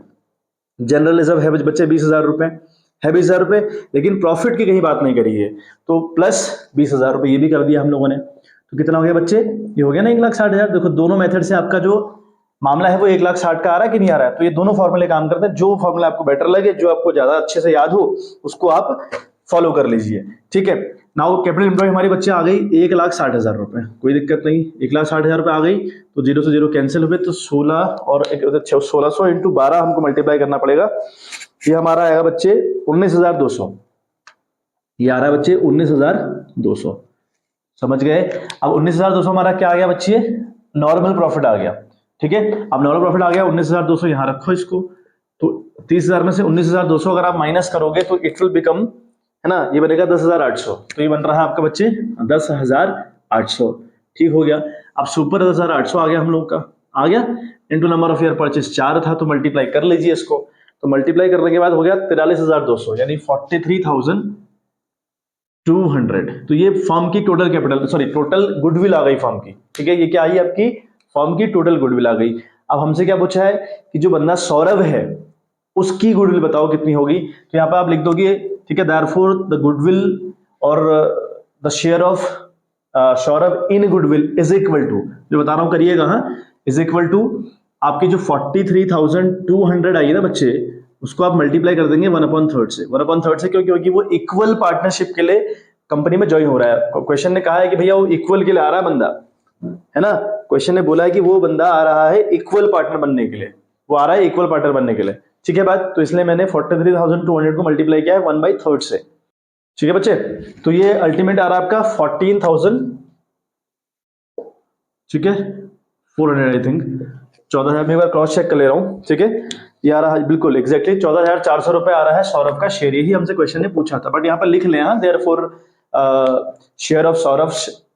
जनरल रिजर्व है बच्चे 20,000 रुपए है, 20,000 रुपए, लेकिन प्रॉफिट की कहीं बात नहीं करी है, तो प्लस 20,000 रुपए ये भी कर दिया हम लोगों ने। तो कितना हो गया बच्चे, ये हो गया ना 1,60,000। देखो दोनों मेथड से आपका जो मामला है वो 1,60,000 का आ रहा है कि नहीं आ रहा है। तो ये दोनों फॉर्मूले काम करते हैं, जो फॉर्मूला आपको बेटर लगे, जो आपको ज्यादा अच्छे से याद हो उसको आप फॉलो कर लीजिए, ठीक है। नाउ कैपिटल एम्प्लॉय हमारी बच्चे आ गई 1,60,000 रुपए, कोई दिक्कत नहीं, 1,60,000 रुपए आ गई। तो जीरो से जीरो कैंसिल हुए, तो 16 और 1600 इंटू 12 हमको मल्टीप्लाई करना पड़ेगा। ये हमारा आएगा बच्चे 19,200, ये आ रहा है बच्चे 19,200, समझ गए। अब 19,200 हमारा क्या आ गया बच्चे, नॉर्मल प्रॉफिट आ गया, ठीक है। अब नॉर्मल प्रॉफिट आ गया 19,200, यहां रखो इसको। तो 30,000 में से 19,200 अगर आप माइनस करोगे तो इट विल बिकम, है ना, ये बनेगा 10,800। तो ये बन रहा है आपका बच्चे 10,800, ठीक हो गया। अब सुपर 10,800 आ गया हम लोग का, आ गया into number of year purchase 4 था, तो मल्टीप्लाई कर लीजिए इसको। तो मल्टीप्लाई करने के बाद हो गया 43,200, यानी 43,200। तो ये फर्म की total capital, sorry total goodwill आ गई फर्म की, ठीक है। ये क्या आई आपकी, फर्म की टोटल गुडविल आ गई। अब हमसे क्या पूछा है कि जो बंदा सौरभ है उसकी गुडविल बताओ कितनी होगी। तो यहाँ पे आप लिख दोगे, ठीक है, देयरफॉर द गुडविल और the share of Saurabh in goodwill is equal to, जो बता रहा हूं करिएगा, हाँ, इज इक्वल टू आपकी जो 43,200 आई है ना बच्चे, उसको आप मल्टीप्लाई कर देंगे 1/3 से। 1/3 से क्यों, क्योंकि वो इक्वल पार्टनरशिप के लिए कंपनी में ज्वाइन हो रहा है। क्वेश्चन ने कहा है कि भैया वो इक्वल के लिए आ रहा है बंदा, है ना। क्वेश्चन ने बोला है कि वो बंदा आ रहा है इक्वल पार्टनर बनने के लिए, वो आ रहा है इक्वल पार्टनर बनने के लिए, ठीक है बात। तो इसलिए मैंने 43,200 को मल्टीप्लाई किया है 1/3 से, ठीक है बच्चे। तो ये अल्टीमेट आ रहा है आपका 14,000 ठीक है 400 आई थिंक 14,000 में एक बार क्रॉस चेक कर ले रहा हूँ। ठीक है ये आ रहा है बिल्कुल एग्जैक्टली 14,400 रुपए आ रहा है सौरभ का शेयर, यही हमसे क्वेश्चन ने पूछा था। बट यहाँ पर लिख लें therefore share of Saurabh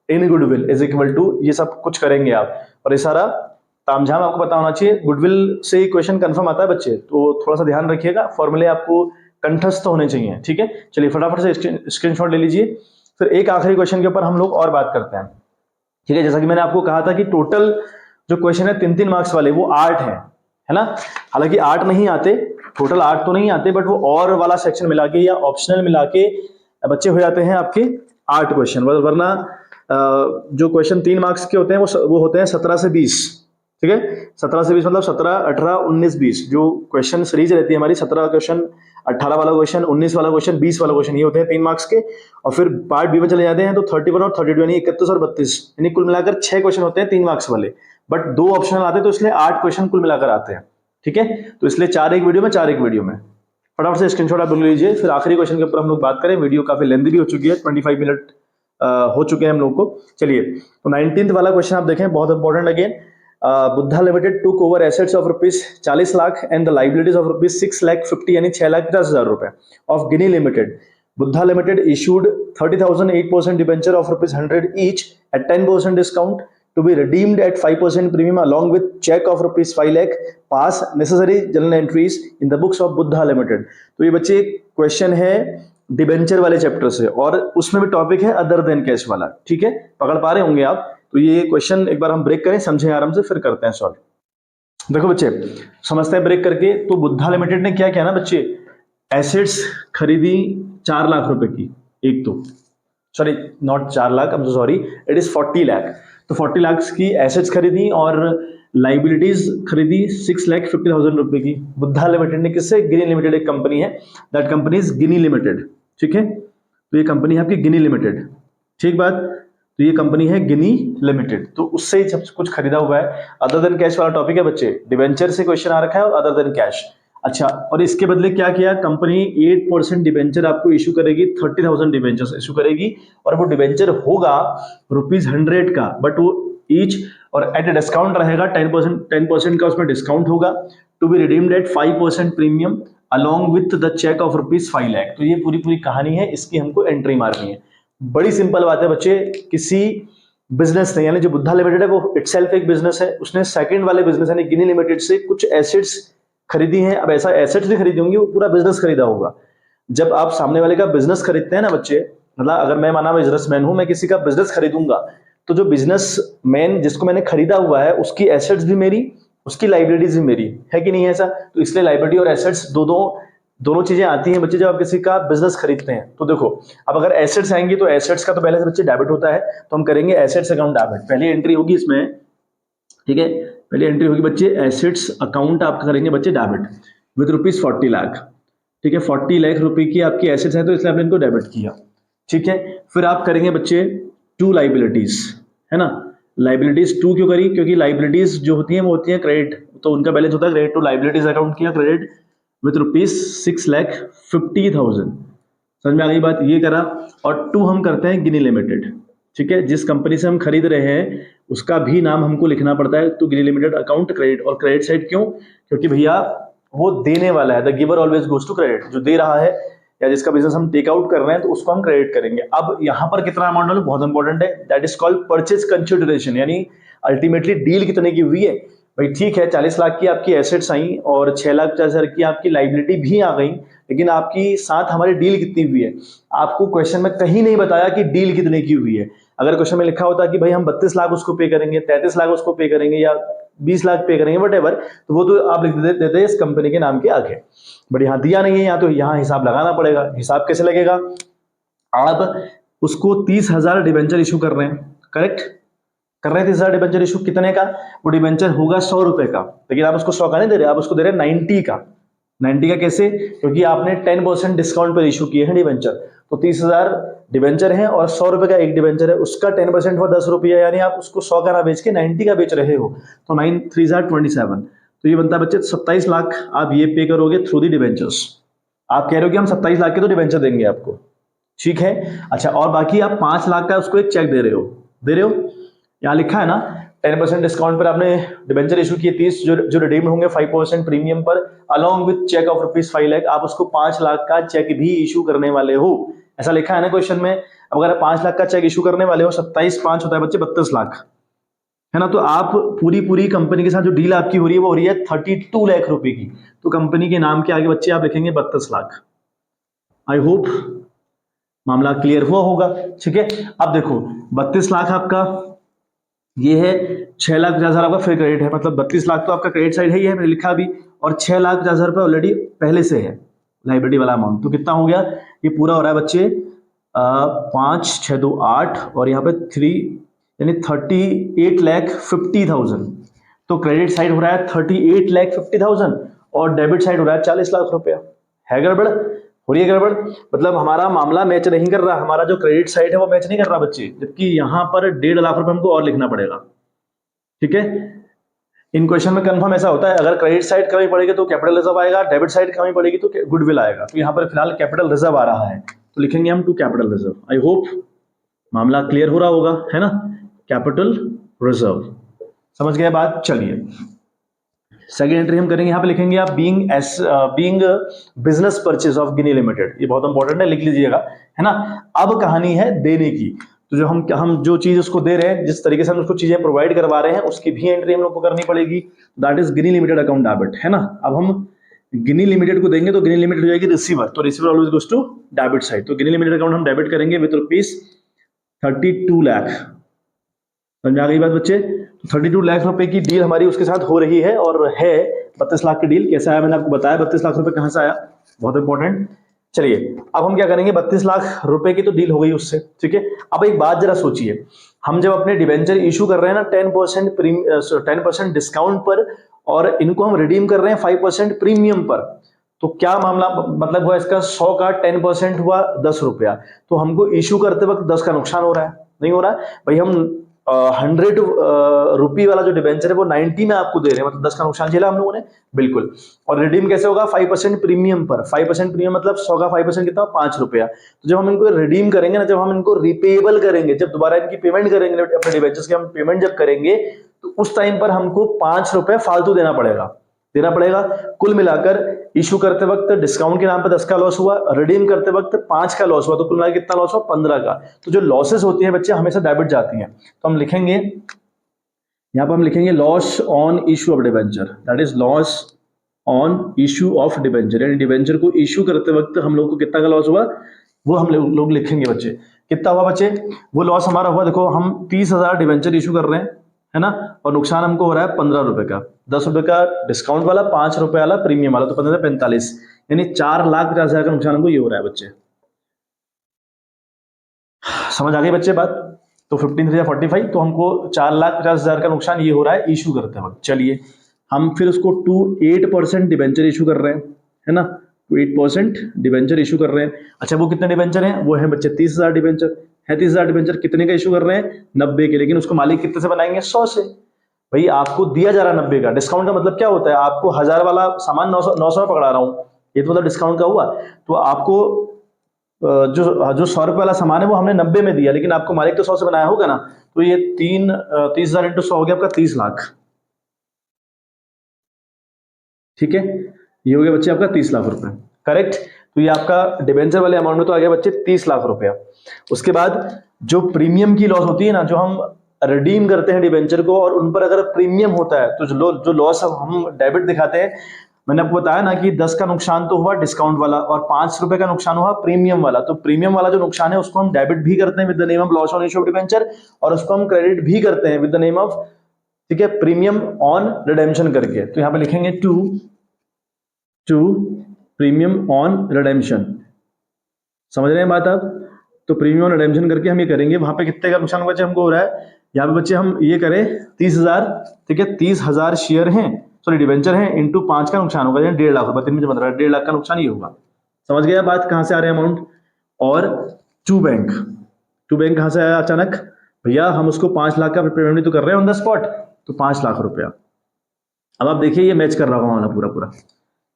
in goodwill is equal to, ये सब कुछ करेंगे आप और ये सारा तामझाम आपको पता होना चाहिए। गुडविल से क्वेश्चन कंफर्म आता है बच्चे, तो थोड़ा सा ध्यान रखिएगा, फॉर्मूले आपको कंठस्थ होने चाहिए। ठीक है चलिए फटाफट से स्क्रीनशॉट ले लीजिए, फिर एक आखिरी क्वेश्चन के ऊपर हम लोग और बात करते हैं। ठीक है जैसा कि मैंने आपको कहा था कि टोटल जो क्वेश्चन है 3-3 मार्क्स वाले वो 8 है ना। हालांकि 8 नहीं आते, टोटल 8 तो नहीं आते, बट वो और वाला सेक्शन मिला के या ऑप्शनल मिला के बच्चे हो जाते हैं आपके 8 क्वेश्चन। वरना जो क्वेश्चन 3 मार्क्स के होते हैं वो होते हैं 17 से 20। ठीक है 17 से 20 मतलब 17, 18, 19, 20 जो क्वेश्चन सीरीज रहती है हमारी, 17 क्वेश्चन, 18 वाला क्वेश्चन, 19 वाला क्वेश्चन, 20 वाला क्वेश्चन, ये होते हैं 3 मार्क्स के। और फिर पार्ट बी में चले जाते हैं तो 31 और 32 यानी 31 और 32 यानी कुल मिलाकर 6 क्वेश्चन होते हैं 3 मार्क्स वाले, बट 2 ऑप्शनल आते हैं तो इसलिए 8 क्वेश्चन कुल मिलाकर आते हैं। ठीक है तो इसलिए 4 एक वीडियो में, 4 एक वीडियो में। फटाफट से स्क्रीनशॉट आप ले लीजिए, फिर आखिरी क्वेश्चन के ऊपर हम लोग बात करें। वीडियो काफी लेंथी भी हो चुकी है, 25 मिनट हो चुके हैं हम लोग को। चलिए तो 19th वाला क्वेश्चन आप देखें, बहुत important again. Buddha limited took over assets of rupees 40 lakh and the liabilities of rupees 6,50,000 यानी 6,10,000 रुपए of Guinea limited. Buddha limited issued 30,000 8% debenture of rupees 100 each at 10% discount to be redeemed at 5% premium along with check of rupees 5 lakh pass necessary journal entries in the books of Buddha Limited। तो ये बच्चे question है debenture वाले chapter से और उसमें भी topic है अदर देन कैश वाला। ठीक है पकड़ पा रहे होंगे आप। तो ये क्वेश्चन एक बार हम ब्रेक करें, समझें आराम से, फिर करते हैं सॉल्व। देखो बच्चे समझते हैं ब्रेक करके। तो बुद्धा लिमिटेड ने क्या किया ना बच्चे, एसेट्स खरीदी 4 लाख रुपए की, एक तो sorry not 4 lakh, I am sorry, it is 40 lakh. तो 40 लाख की एसेट्स खरीदी और लाइबिलिटीज खरीदी 6,50,000 रुपए की। बुद्धा लिमिटेड ने किससे, गिनी लिमिटेड एक कंपनी है, that company is Guinea limited. ठीक है तो ये कंपनी है आपकी गिनी लिमिटेड, ठीक बात। तो ये कंपनी है गिनी लिमिटेड, तो उससे ही सब कुछ खरीदा हुआ है। अदर देन कैश वाला टॉपिक है बच्चे, डिबेंचर से क्वेश्चन आ रखा है और अदर देन कैश। अच्छा और इसके बदले क्या किया, कंपनी 8% डिबेंचर आपको इशू करेगी, 30,000 डिबेंचर इशू करेगी और वो डिबेंचर होगा ₹100 का, बट वो ईच और एट डिस्काउंट रहेगा 10% का उसमें डिस्काउंट होगा, to be redeemed at 5% premium along with the cheque of ₹5 lakh. तो ये पूरी कहानी है, इसकी हमको एंट्री मारनी है। बड़ी सिंपल बात है बच्चे, किसी बिजनेस ने यानी जो बुद्धा लिमिटेड है वो इटसेल्फ एक बिजनेस है, उसने सेकंड वाले बिजनेस यानी गिनी लिमिटेड से कुछ एसेट्स खरीदी हैं। अब ऐसा एसेट्स भी खरीदी होंगी, वो पूरा बिजनेस खरीदा होगा। जब आप सामने वाले का बिजनेस खरीदते हैं ना बच्चे, मतलब अगर मैं माना बिजनेसमैन हूं, मैं किसी का बिजनेस खरीदूंगा, तो जो बिजनेसमैन जिसको मैंने खरीदा हुआ है उसकी एसेट्स भी मेरी, उसकी लाइबिलिटीज भी मेरी है कि नहीं है ऐसा। तो इसलिए लाइबिलिटी और एसेट्स दोनों चीजें आती हैं बच्चे जब आप किसी का बिजनेस खरीदते हैं। तो देखो अब अगर एसेट्स आएंगी तो एसेट्स का तो पहले से बच्चे डेबिट होता है, तो हम करेंगे एसेट्स अकाउंट डेबिट, पहली एंट्री होगी इसमें। ठीक है पहली एंट्री होगी बच्चे एसेट्स अकाउंट आपका करेंगे बच्चे डेबिट विद ₹40 लाख। ठीक है 40 लाख रुपए की आपकी एसेट्स है तो इसलिए आपने इनको डेबिट किया। ठीक है फिर आप करेंगे बच्चे 2 लाइबिलिटीज, है ना। लाइबिलिटीज 2 क्यों करी, क्योंकि लाइबिलिटीज जो होती हैं वो होती है क्रेडिट, तो उनका बैलेंस होता है क्रेडिट, टू लाइबिलिटीज अकाउंट किया क्रेडिट विथ ₹6,50,000। समझ में आ गई बात, ये करा। और 2 हम करते हैं गिनी लिमिटेड। ठीक है जिस कंपनी से हम खरीद रहे हैं उसका भी नाम हमको लिखना पड़ता है, तो गिनी लिमिटेड अकाउंट क्रेडिट। और क्रेडिट साइड क्यों, क्योंकि भैया वो देने वाला है, the giver always goes to credit, जो दे रहा है या जिसका बिजनेस हम टेक आउट कर रहे हैं तो उसको हम क्रेडिट करेंगे। अब यहां पर कितना अमाउंट डालो बहुत इंपॉर्टेंट है, that is called purchase consideration, यानी अल्टीमेटली डील कितने की हुई है। भाई ठीक है 40 लाख की आपकी एसेट्स आई और 6,50,000 की आपकी लाइबिलिटी भी आ गई, लेकिन आपकी साथ हमारी डील कितनी हुई है, आपको क्वेश्चन में कहीं नहीं बताया कि डील कितने की हुई है। अगर क्वेश्चन में लिखा होता कि भाई हम 32 लाख उसको पे करेंगे, 33 लाख उसको पे करेंगे या 20 लाख पे करेंगे वटेवर, तो वो तो आप लिख देते इस कंपनी के नाम के आगे। बट यहाँ दिया नहीं है, यहाँ तो यहाँ हिसाब लगाना पड़ेगा। हिसाब कैसे लगेगा, आप उसको 30,000 डिबेंचर इशू कर रहे हैं, करेक्ट कर रहे हैं 30,000 डिबेंचर इशू, कितने का, वो डिबेंचर होगा ₹100 का, लेकिन आप उसको 100 का नहीं दे रहे, आप उसको दे रहे हैं 90 का। 90 का कैसे, क्योंकि आपने 10% डिस्काउंट पर इशू किए हैं डिबेंचर, तो 30,000 डिबेंचर है और ₹100 का एक डिबेंचर है, उसका 10% हुआ ₹10, यानी आप उसको 100 का ना बेच के 90 का बेच रहे हो, तो 9 3 27, तो ये बनता है बच्चे 27 लाख आप ये पे करोगे थ्रू दी डिबेंचर्स। आप कह रहे हो कि हम 27 लाख के तो डिबेंचर देंगे आपको, ठीक है। अच्छा और बाकी आप 5 लाख का उसको एक चेक दे रहे हो, यहाँ लिखा है ना 10% डिस्काउंट पर आपने डिबेंचर इशू किए 30 जो रिडीम होंगे 5% प्रीमियम पर along with cheque of ₹5 lakh, आप उसको 5 लाख का चेक भी इशू करने वाले हो। ऐसा लिखा है ना क्वेश्चन में। अब अगर आप 5 लाख का चेक इशू करने वाले हो, 27/5 होता है बच्चे 32 लाख, है ना। तो आप पूरी कंपनी के साथ जो डील आपकी हो रही है वो हो रही है 32 लाख रुपए की। तो कंपनी के नाम के आगे बच्चे आप लिखेंगे 32 लाख। आई होप मामला क्लियर हुआ होगा। ठीक है, अब देखो 32 लाख आपका ये है, 6,50,000 आपका फिर क्रेडिट है, मतलब 32 लाख तो आपका क्रेडिट साइड है ही है, मैंने लिखा भी, और 6,50,000 रुपए ऑलरेडी पहले से है लाइबिलिटी वाला अमाउंट। तो कितना हो गया, ये पूरा हो रहा है बच्चे 5 6 2 8 और यहाँ पे 3 यानी 38,50,000। तो क्रेडिट साइड हो रहा है 38,50,000 और डेबिट साइड हो रहा है 40 लाख रुपया। है गड़बड़, हो रही है गड़बड़, मतलब हमारा मामला मैच नहीं कर रहा, हमारा जो क्रेडिट साइड है वो मैच नहीं कर रहा बच्चे, जबकि यहां पर 1.5 लाख रुपए हमको और लिखना पड़ेगा। ठीक है, इन क्वेश्चन में कंफर्म ऐसा होता है, अगर क्रेडिट साइड कमी पड़ेगी तो कैपिटल रिजर्व आएगा, डेबिट साइड कमी पड़ेगी तो गुडविल आएगा। तो यहाँ पर फिलहाल कैपिटल रिजर्व आ रहा है, तो लिखेंगे हम to capital reserve. I hope मामला क्लियर हो रहा होगा, है ना। कैपिटल रिजर्व, समझ गए बात। चलिए सेकेंड एंट्री हम करेंगे, यहाँ पे लिखेंगे आप being business purchase of Guinea limited. ये बहुत इंपॉर्टेंट है, लिख लीजिएगा, है ना। अब कहानी है देने की, तो जो हम जो चीज उसको दे रहे हैं, जिस तरीके से हम उसको चीजें प्रोवाइड करवा रहे हैं, उसकी भी एंट्री हम लोग को करनी पड़ेगी। That is Guinea limited account debit, है ना। अब हम गिनी लिमिटेड को देंगे तो गिनी लिमिटेड हो जाएगी रिसीवर, तो receiver always goes to debit side. तो गिनी लिमिटेड अकाउंट हम डेबिट करेंगे विद ₹32 लाख। समझ में आ गई बात बच्चे। तो 32 लाख रुपए की डील हमारी उसके साथ हो रही है, और है 32 लाख की डील। कैसा आया मैंने आपको बताया, 32 लाख रुपए कहां से आया, बहुत इंपॉर्टेंट। चलिए अब हम क्या करेंगे, 32 लाख रुपए की तो डील हो गई उससे, ठीक है। अब एक बात जरा सोचिए, हम जब अपने डिबेंचर इशू कर रहे हैं ना 10% डिस्काउंट पर, और इनको हम रिडीम कर रहे हैं 5% प्रीमियम पर, तो क्या मामला मतलब हुआ इसका, 100 का 10% हुआ ₹10। तो हमको इशू करते वक्त 10 का नुकसान हो रहा है, नहीं हो रहा है भाई। हम 100 रुपये वाला जो डिबेंचर है वो 90 में आपको दे रहे हैं, मतलब 10 का नुकसान झेला हम लोगों ने, बिल्कुल। और रिडीम कैसे होगा, 5% प्रीमियम पर। 5% प्रीमियम मतलब 100 का 5% कितना, ₹5। तो जब हम इनको रिडीम करेंगे ना, जब हम इनको रिपेबल करेंगे, जब दोबारा इनकी पेमेंट करेंगे अपने डिबेंचर्स की, हम पेमेंट जब करेंगे तो उस टाइम पर हमको ₹5 फालतू देना पड़ेगा। कुल मिलाकर इशू करते वक्त डिस्काउंट के नाम पर 10 का लॉस हुआ, रिडीम करते वक्त 5 का लॉस हुआ, तो कुल मिलाकर कितना लॉस हुआ, 15 का। तो जो लॉसेस होती है बच्चे हमेशा डेबिट जाती हैं, तो हम लिखेंगे यहां पर, हम लिखेंगे loss on issue of debenture, that is loss on issue of debenture. यानी डिबेंचर को इशू करते वक्त हम लोग को कितना का लॉस हुआ वो हम लोग लिखेंगे बच्चे। कितना हुआ बच्चे, वो लॉस हमारा हुआ, देखो हम 30,000 डिबेंचर इशू कर रहे हैं, है ना, और नुकसान हमको हो रहा है ₹15 का। ₹10 का डिस्काउंट वाला, ₹5 वाला प्रीमियम वाला, तो 15 45, यानी 4,50,000 का नुकसान हमको ये हो रहा है बच्चे। समझ आ गई बच्चे बात। तो 15,45, तो हमको 4,50,000 का नुकसान ये हो रहा है इशू करते वक्त। चलिए हम फिर उसको 8% डिबेंचर इशू कर रहे हैं, है ना, 8% डिबेंचर इशू कर रहे हैं। अच्छा वो कितने डिबेंचर हैं, वो है बच्चे 30,000 डिबेंचर है। 30,000 डिबेंचर कितने का इशू कर रहे हैं, 90 के, लेकिन उसको मालिक कितने से बनाएंगे, 100 से। भाई आपको दिया जा रहा है 90 का, डिस्काउंट का मतलब क्या होता है, आपको 1000 वाला सामान 900 में पकड़ा रहा हूं, ये तो मतलब डिस्काउंट का हुआ। तो आपको जो 100 वाला सामान है वो हमने 90 में दिया, लेकिन आपको मालिक तो 100 से बनाया होगा ना। तो ये 30,000 इंटू 100 हो गया आपका 30 लाख। ठीक है, ये हो गया बच्चे आपका 30 लाख रुपए, करेक्ट। तो ये आपका डिबेंचर वाले अमाउंट में तो आ गया बच्चे 30 लाख रुपया। उसके बाद जो प्रीमियम की लॉस होती है ना, जो हम रिडीम करते हैं डिबेंचर को और उन पर अगर प्रीमियम होता है, तो जो लॉस हम डेबिट दिखाते हैं, मैंने आपको बताया ना कि 10 का नुकसान तो हुआ डिस्काउंट वाला, और ₹5 का नुकसान हुआ प्रीमियम वाला। तो प्रीमियम वाला जो नुकसान है उसको हम डेबिट भी करते हैं with the name of loss on issue of debenture, और उसको हम क्रेडिट भी करते हैं विद द नेम ऑफ, ठीक है, प्रीमियम ऑन रिडेम्पशन करके। तो यहां पे लिखेंगे टू प्रीमियम ऑन रिडेम्पशन। समझ रहे हैं बात आप। तो प्रीमियम ऑन रिडेम्पशन करके हम ये करेंगे। वहां पे कितने का नुकसान बच्चे हमको हो रहा है, यहाँ पे बच्चे हम ये करें 30,000, ठीक है, 30,000 शेयर हैं, सॉरी डिबेंचर हैं, इंटू 5 का नुकसान होगा, यानी 1.5 लाख रुपए, 3 में 1.5 लाख का नुकसान ये होगा। समझ गया बात, कहां से आ रहे हैं अमाउंट। और टू बैंक कहां से आया अचानक, भैया हम उसको 5 लाख का पेमेंट तो कर रहे हैं ऑन द स्पॉट, तो 5 लाख रुपया। अब आप देखिए ये मैच कर रहा होगा मामला पूरा।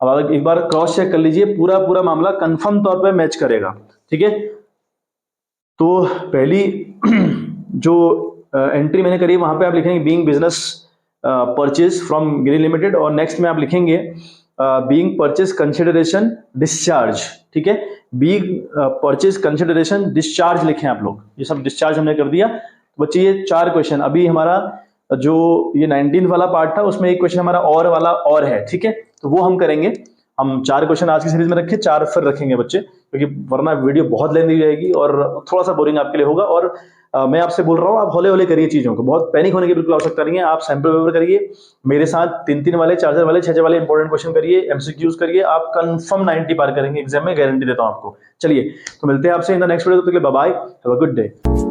अब आप एक बार क्रॉस चेक कर लीजिए, पूरा मामला कंफर्म तौर पे मैच करेगा, ठीक है। तो पहली जो एंट्री मैंने करी, वहां पे आप लिखेंगे being business purchase from Giri limited, और नेक्स्ट में आप लिखेंगे बीइंग परचेज कंसिडरेशन डिस्चार्ज, ठीक है, बीइंग परचेज कंसिडरेशन डिस्चार्ज लिखें आप लोग, ये सब डिस्चार्ज हमने कर दिया। तो बच्चे ये 4 क्वेश्चन, अभी हमारा जो ये 19 वाला पार्ट था उसमें एक क्वेश्चन हमारा और वाला और है, ठीक है, तो वो हम करेंगे। हम 4 क्वेश्चन आज की सीरीज में रखे, 4 फिर रखेंगे बच्चे, क्योंकि वरना वीडियो बहुत लेंदी जाएगी और थोड़ा सा बोरिंग आपके लिए होगा। और मैं आपसे बोल रहा हूँ, आप हौले हौले करिए चीजों को, बहुत पैनिक होने की बिल्कुल आवश्यकता नहीं है। आप सैंपल पेपर करिए मेरे साथ, 3-3 वाले, 4-4 वाले, 6-6 वाले इंपॉर्टेंट क्वेश्चन करिए, एमसीक्यूज करिए, आप कंफर्म 90 पार करेंगे एग्जाम में, गारंटी देता हूं आपको। चलिए, तो मिलते हैं आपसे इन द नेक्स्ट वीडियो, तब तक के लिए bye bye, have a good day.